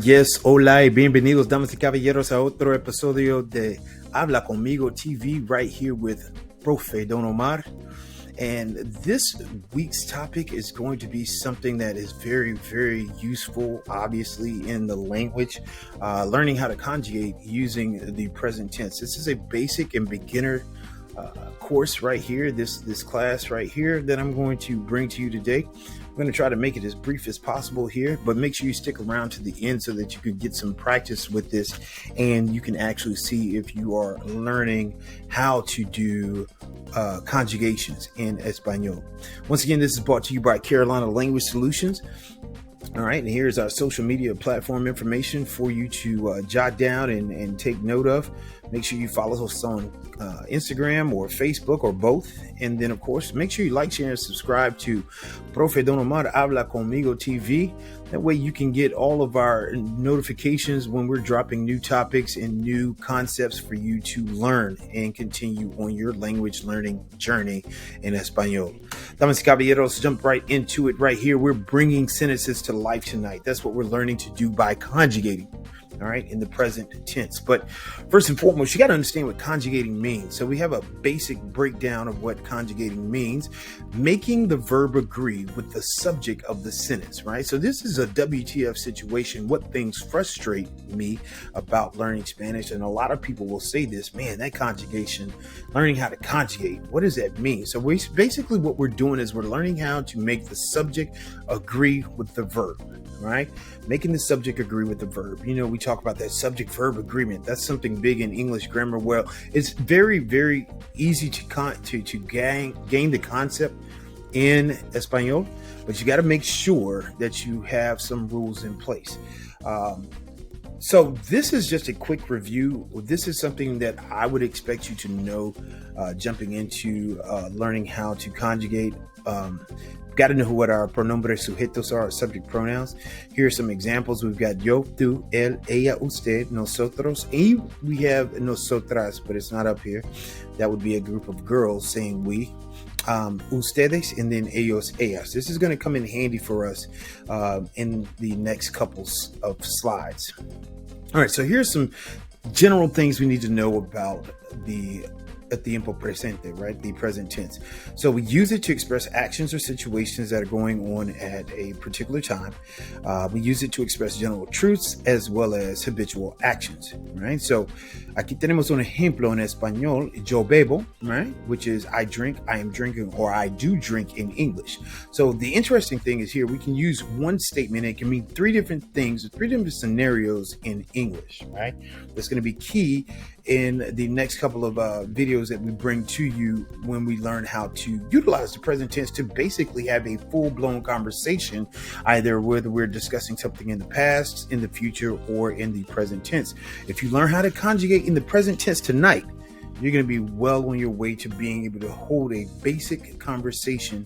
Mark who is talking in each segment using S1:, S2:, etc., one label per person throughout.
S1: Yes, hola y bienvenidos, damas y caballeros, a otro episodio de Habla Conmigo TV right here with Profe Don Omar. And this week's topic is going to be something that is very, very useful, obviously, in the language, learning how to conjugate using the present tense. This is a basic and beginner course right here, this class right here that I'm going to bring to you today. I'm going to try to make it as brief as possible here, but make sure you stick around to the end so that you can get some practice with this and you can actually see if you are learning how to do conjugations in Espanol. Once again, this is brought to you by Carolina Language Solutions. All right, and here's our social media platform information for you to jot down and take note of. Make sure you follow us on Instagram or Facebook or both. And then, of course, make sure you like, share, and subscribe to Profe Don Omar Habla Conmigo TV. That way you can get all of our notifications when we're dropping new topics and new concepts for you to learn and continue on your language learning journey in Espanol. Damas y caballeros, jump right into it right here. We're bringing sentences to life tonight. That's what we're learning to do by conjugating. All right, in the present tense. But first and foremost, you got to understand what conjugating means. So we have a basic breakdown of what conjugating means, making the verb agree with the subject of the sentence, right? So this is a WTF situation. What things frustrate me about learning Spanish, and a lot of people will say this, man, that conjugation, learning how to conjugate, what does that mean? So basically what we're doing is we're learning how to make the subject agree with the verb. Right? Making the subject agree with the verb. You know, we talk about that subject verb agreement. That's something big in English grammar. Well, it's very, very easy to gain the concept in Espanol, but you got to make sure that you have some rules in place. So this is just a quick review. This is something that I would expect you to know jumping into learning how to conjugate. Got to know what our pronombres sujetos are, our subject pronouns. Here are some examples. We've got yo, tú, él, ella, usted, nosotros, and we have nosotras, but it's not up here. That would be a group of girls saying we. Ustedes, and then ellos, ellas. This is going to come in handy for us in the next couples of slides. All right, so here's some general things we need to know about the tiempo presente, right? The present tense. So we use it to express actions or situations that are going on at a particular time. We use it to express general truths as well as habitual actions, right? So aquí tenemos un ejemplo en español, yo bebo, right? Which is I drink, I am drinking, or I do drink in English. So the interesting thing is here, we can use one statement. It can mean three different things, three different scenarios in English, right? That's going to be key in the next couple of videos that we bring to you when we learn how to utilize the present tense to basically have a full-blown conversation, either whether we're discussing something in the past, in the future, or in the present tense. If you learn how to conjugate in the present tense tonight, you're going to be well on your way to being able to hold a basic conversation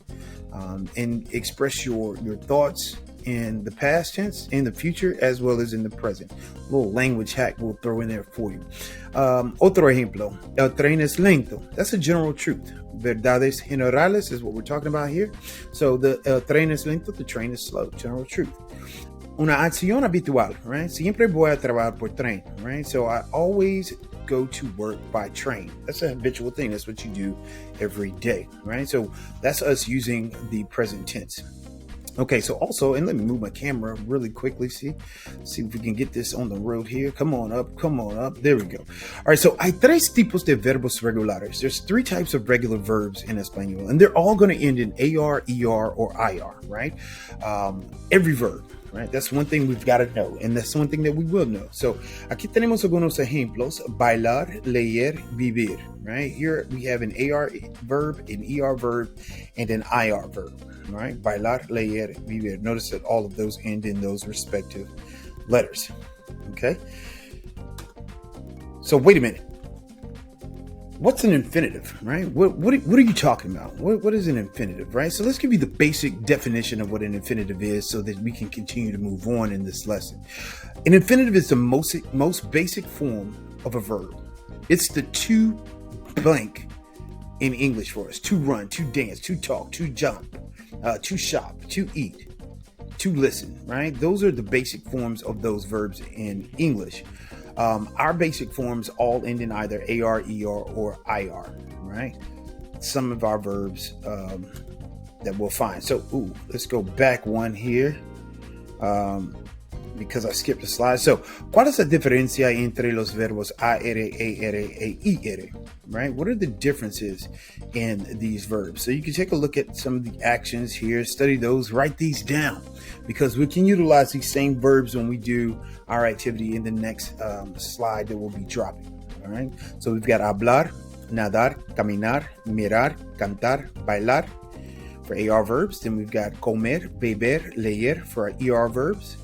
S1: and express your thoughts in the past tense, in the future, as well as in the present. A little language hack we'll throw in there for you. Otro ejemplo, el tren es lento. That's a general truth. Verdades generales is what we're talking about here. So the el tren es lento, the train is slow. General truth. Una acción habitual, right? Siempre voy a trabajar por tren, right? So I always go to work by train. That's a habitual thing. That's what you do every day, right? So that's us using the present tense. Okay, so also, and let me move my camera really quickly, see if we can get this on the road here. Come on up. There we go. All right, so hay tres tipos de verbos regulares. There's three types of regular verbs in Espanol, and they're all going to end in AR, ER, or IR, right? Every verb, right? That's one thing we've got to know, and that's one thing that we will know. So aquí tenemos algunos ejemplos: bailar, leer, vivir, right? Here we have an AR verb, an ER verb, and an IR verb. All right, bailar, leer, vivir. Notice that all of those end in those respective letters. Okay. So wait a minute. What's an infinitive, right? What are you talking about? What is an infinitive, right? So let's give you the basic definition of what an infinitive is so that we can continue to move on in this lesson. An infinitive is the most basic form of a verb. It's the to blank in English for us: to run, to dance, to talk, to jump, to shop, to eat, to listen, right? Those are the basic forms of those verbs in English. Our basic forms all end in either AR, ER, or IR, right? Some of our verbs that we'll find. So, let's go back one here. Because I skipped a slide. So, ¿cuál es la diferencia entre los verbos AR, ER, e IR? Right? What are the differences in these verbs? So you can take a look at some of the actions here, study those, write these down, because we can utilize these same verbs when we do our activity in the next slide that we'll be dropping. All right. So we've got hablar, nadar, caminar, mirar, cantar, bailar for AR verbs. Then we've got comer, beber, leer for our ER verbs.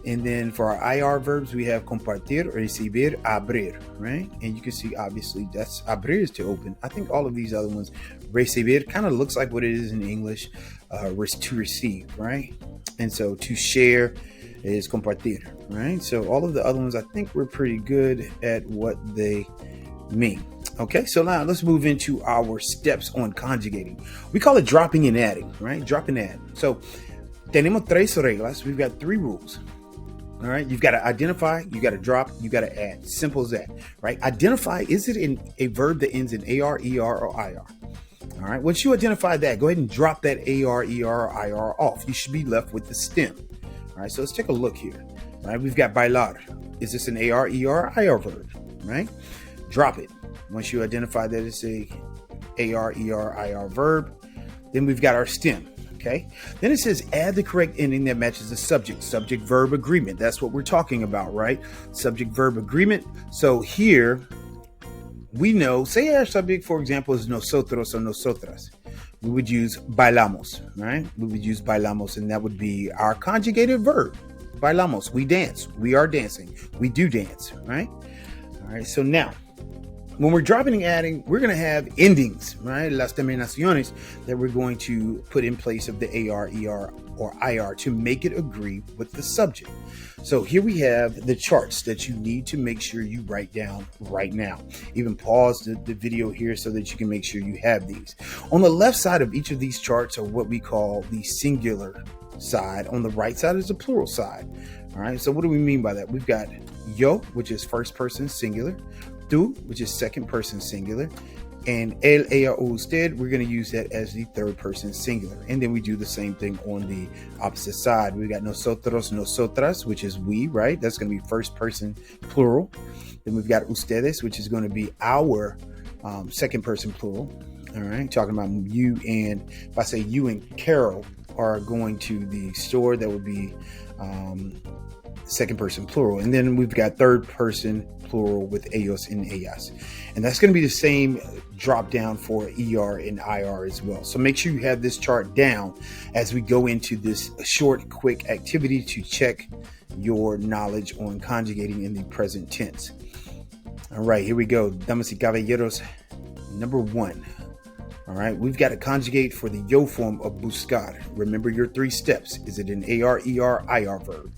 S1: And then for our IR verbs, we have compartir, recibir, abrir, right? And you can see, obviously, that's abrir is to open. I think all of these other ones, recibir kind of looks like what it is in English, to receive, right? And so to share is compartir, right? So all of the other ones, I think we're pretty good at what they mean. Okay, so now let's move into our steps on conjugating. We call it dropping and adding, right? Drop and add. So tenemos tres reglas. We've got 3 rules. All right, you've got to identify, you got to drop, you got to add. Simple as that, right? Identify, is it in a verb that ends in AR, ER, or IR? All right, once you identify that, go ahead and drop that AR, ER, or IR off. You should be left with the stem. All right, so let's take a look here. All right, we've got bailar. Is this an AR, ER, or IR verb? Right? Drop it. Once you identify that it's a AR, ER, IR verb, then we've got our stem. Okay. Then it says add the correct ending that matches the subject verb agreement. That's what we're talking about, right? Subject verb agreement. So here we know, say our subject, for example, is nosotros or nosotras. We would use bailamos, right? We would use bailamos, and that would be our conjugated verb. Bailamos. We dance. We are dancing. We do dance, right? All right. So now, when we're dropping and adding, we're going to have endings, right? Las terminaciones that we're going to put in place of the AR, ER, or IR to make it agree with the subject. So here we have the charts that you need to make sure you write down right now. Even pause the video here so that you can make sure you have these. On the left side of each of these charts are what we call the singular side. On the right side is the plural side. All right. So what do we mean by that? We've got yo, which is first person singular. Tú, which is second person singular, and él, ella, o usted, we're going to use that as the third person singular. And then we do the same thing on the opposite side. We got nosotros, nosotras, which is we, right? That's going to be first person plural. Then we've got ustedes, which is going to be our second person plural. All right, talking about you, and if I say you and Carol are going to the store, that would be second person plural. And then we've got third person plural with ellos and ellas. And that's going to be the same drop down for ER and IR as well. So make sure you have this chart down as we go into this short, quick activity to check your knowledge on conjugating in the present tense. All right, here we go. Damas y caballeros, number 1. All right, we've got to conjugate for the yo form of buscar. Remember your 3 steps. Is it an AR, ER, IR verb?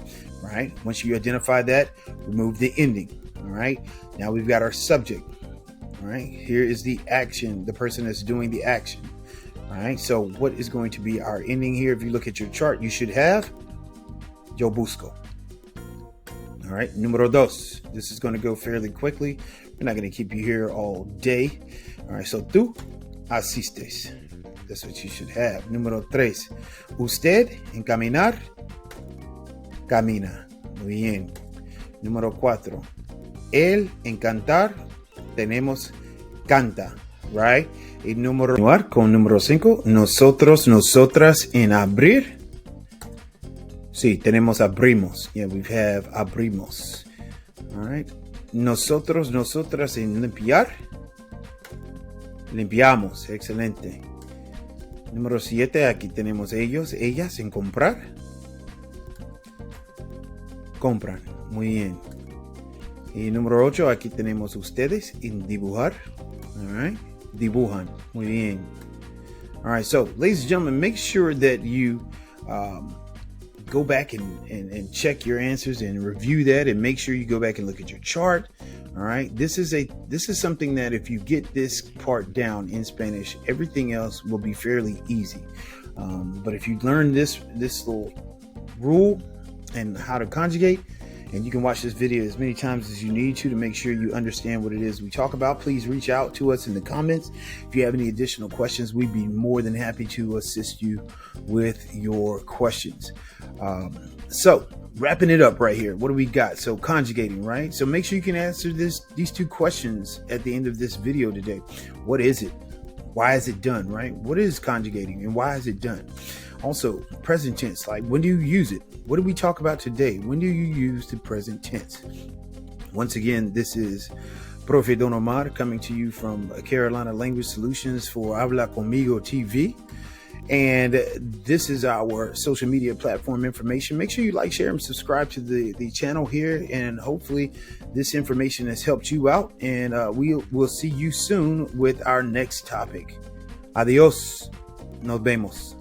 S1: All right, once you identify that, remove the ending. All right, now we've got our subject. All right, here is the action, the person that's doing the action. All right, so what is going to be our ending here? If you look at your chart, you should have yo busco. All right, número 2. This is going to go fairly quickly. We're not going to keep you here all day. All right, so tú asistes. That's what you should have. Número 3. Usted en caminar, camina. Muy bien. Número 4. Él en cantar, tenemos canta. Right? Y con número 5. Nosotros, nosotras en abrir. Sí, tenemos abrimos. Yeah, we have abrimos. All right. Nosotros, nosotras en limpiar. Limpiamos. Excelente. Número 7. Aquí tenemos ellos, ellas en comprar. Compran. Muy bien. Y número 8. Aquí tenemos ustedes en dibujar. All right. Dibujan. Muy bien. All right. So, ladies and gentlemen, make sure that you go back and check your answers and review that, and make sure you go back and look at your chart. All right. This is something that if you get this part down in Spanish, everything else will be fairly easy. But if you learn this little rule and how to conjugate. And you can watch this video as many times as you need to make sure you understand what it is we talk about. Please reach out to us in the comments. If you have any additional questions, we'd be more than happy to assist you with your questions. So wrapping it up right here, what do we got? So conjugating, right? So make sure you can answer these two questions at the end of this video today. What is it? Why is it done, right? What is conjugating and why is it done? Also, present tense, like when do you use it? What did we talk about today? When do you use the present tense? Once again, this is Profe Don Omar coming to you from Carolina Language Solutions for Habla Conmigo TV. And this is our social media platform information. Make sure you like, share, and subscribe to the channel here. And hopefully this information has helped you out. And we'll see you soon with our next topic. Adios. Nos vemos.